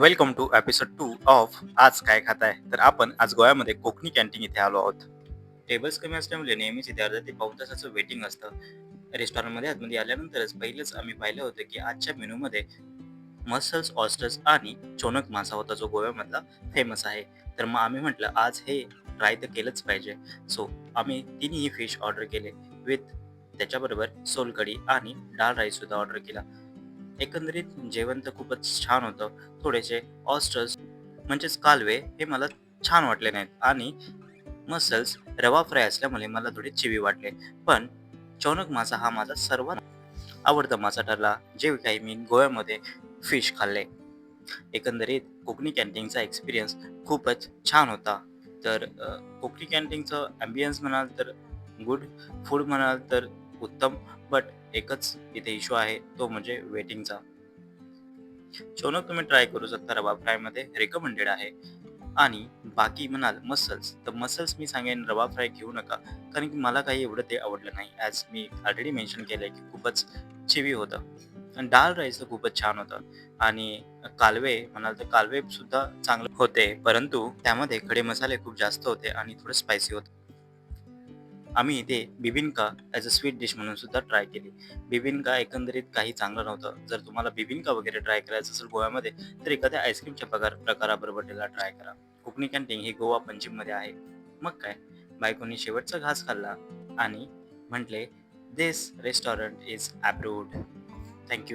Welcome to episode 2 of आज काय खाताय. तर आपण आज गोव्यामध्ये कोकणी कॅन्टीन इथे आलो आहोत. टेबल्स कमी असल्यामुळे नेहमीच इथे अर्धा ते पाऊण तासाचं वेटिंग असतं. रेस्टॉरंटमध्ये आतमध्ये आल्यानंतरच पहिलेच आम्ही पाहिलं होतं की आजच्या मेनूमध्ये मसल्स, ऑयस्टर्स आणि चोनक मासा होता जो गोव्यामधला फेमस आहे. तर मग आम्ही म्हटलं आज हे ट्राय तर केलंच पाहिजे. सो आम्ही तिन्ही फिश ऑर्डर केले विथ त्याच्याबरोबर सोलकढी आणि डाळ राईस सुद्धा ऑर्डर केला. एकंदरीत जेवण तर खूपच छान होतं. थोडेसे ऑयस्टर्स म्हणजेच कालवे हे मला छान वाटले नाहीत आणि मसल्स रवा फ्राय असल्यामुळे मला थोडे चिवी वाटले. पण चोनक मासा हा माझा सर्वात आवडता मासा ठरला, जे काही मी गोव्यामध्ये फिश खाल्ले. एकंदरीत कोकणी कॅन्टीनचा एक्सपिरियन्स खूपच छान होता. तर कोकणी कॅन्टीनचं ॲम्बियन्स म्हणाल तर गुड, फूड म्हणाल तर उत्तम. बट एकच इथे इश्यू आहे, तो म्हणजे वेटिंगचा. शौनक तुम्ही ट्राय करू शकता, रवा फ्रायमध्ये रिकमेंडेड आहे. आणि बाकी म्हणाल मसल्स, तर मसल्स मी सांगेन रवा फ्राय घेऊ नका. कारण की मला काही एवढं ते आवडलं नाही. ॲज मी ऑलरेडी मेन्शन केलं की खूपच चिवी होतं. आणि डाळ राईस तर खूपच छान होतं. आणि कालवे म्हणाल तर कालवेसुद्धा चांगले होते, परंतु त्यामध्ये खडे मसाले खूप जास्त होते आणि थोडं स्पायसी होतं. आम्ही इथे bebinca as a sweet dish म्हणून सुद्धा ट्राय केली. बिबिंका एकंदरीत काही चांगलं नव्हतं. जर तुम्हाला बिबिंका वगैरे ट्राय करायचं असेल गोव्यामध्ये, तर एखाद्या आईस्क्रीमच्या प्रकाराबरोबर त्याला ट्राय करा. कोकणी कॅन्टीन ही गोवा पश्चिममध्ये आहे. मग काय, बायकोनी शेवटचा घास खाल्ला आणि म्हटले, "this restaurant is approved." Thank